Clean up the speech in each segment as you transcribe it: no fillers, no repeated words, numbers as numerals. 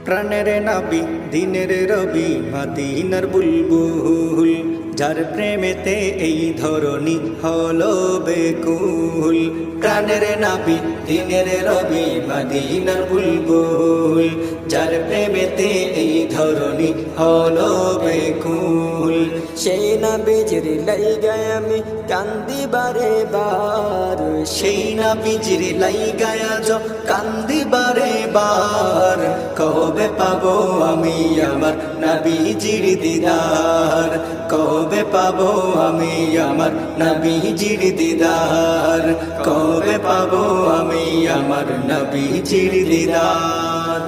প্রাণের নাবি দিনের রবি মদিনার বুলবুল যার প্রেমেতে এই ধরনী হলো বেকুল। প্রাণের নাবি দিনের রবি মদিনার বুলবুল যার প্রেমেতে এই ধরনী হলো বেকুল। সেই নবীজির লাইগায় আমি কান্দি বারে বার, সেই নবীজির লাইগায় আজ কান্দি বারে বার। কবে পাবো আমি আমার নবীজির দিদার, কবে পাবো আমি আমার নবীজির দিদার, কবে পাবো আমি আমার নবীজির দিদার।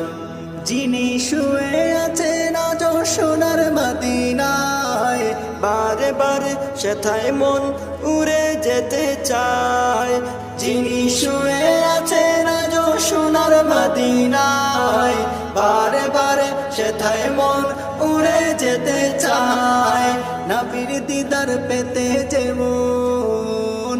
যিনি শুয়ে আছেন আজ সোনার মদিনায়, বারে বারে সেথায় মন উড়ে যেতে চায়। যিনি শুয়ে আছেন আজ সোনার মদিনায়, বারে বারে সেথায় মন উড়ে যেতে চায়। নবীর দিদার পেতে যেমন,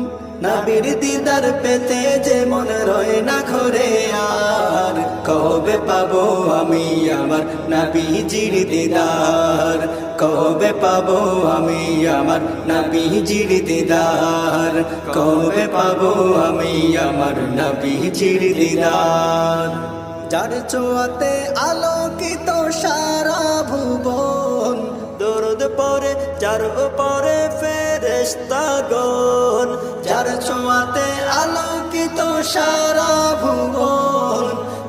নবীর দিদার পেতে যেমন রয় না ঘরে আর। কবে পাবো আমি আমার নবীজির দিদার, কবে পাবো আমি আমার নবীজির দিদার, কবে পাবো আমি আমার নবীজির দিদার। যার ছোঁয়াতে আলোকিত সারা ভুবন, দরুদ পড়ে যার উপরে ফেরেশতাগণ। যার ছোঁয়াতে আলোকিত সারা ভুবন,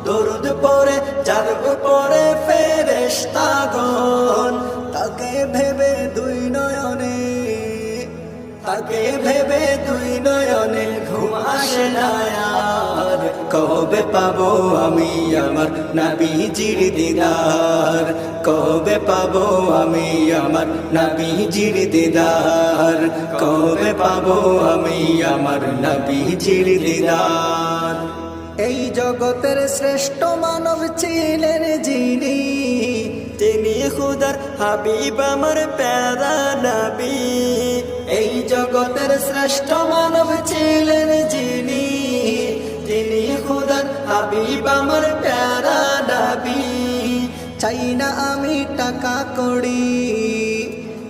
দরুদ পড়ে যার উপরে ফেরেশতাগণ। তাকে ভেবে দুই নয়নে, তাকে ভেবে দুই নয়নে ঘুম আসে না আর। কবে পাবো আমি আমার নবীজির দিদার, কবে পাবো আমি আমার নবীজির দিদার, কবে পাবো আমি আমার নবীজির দিদার। এই জগতের শ্রেষ্ঠ মানব ছিলেন যিনি, তিনি খুদার হাবিব আমার প্যারা নবী। এই জগতের শ্রেষ্ঠ মানব ছিলেন যিনি, তিনি খুদার হাবিব আমার প্যারা নবী। চাই না আমি টাকা কড়ি,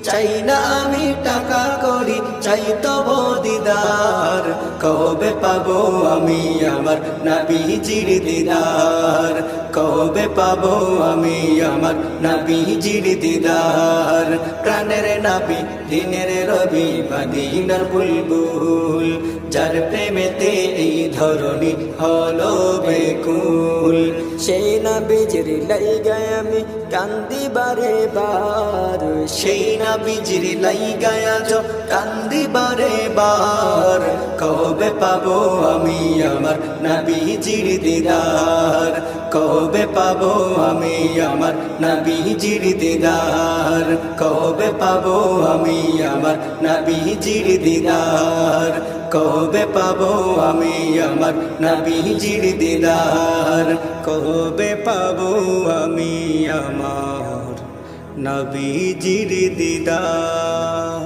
চাই না আমি টাকা করি, চাই তব দিদার। কবে পাবো আমি আমার নবীজির দিদার, কবে পাবো আমি আমার নবীজির দিদার। প্রাণের নবী দিনের রবি মদিনার বুলবুল যার প্রেমেতে এই ধরনী হলো বেকুল। সেই নবীজির লাইগায় আমি কান্দি বারে বার, সেই নবীজির লাইগায় আজ কান্দি বারে বার। কবে পাবো আমি আমার নবীজির দিদার, কবে পাবো আমি আমার নবীজির দিদার, কবে পাবো আমি আমার নবীজির দিদার, কবে পাবো আমি আমার নবীজির দিদার, কবে পাবো আমি আমার নবীজির দিদার।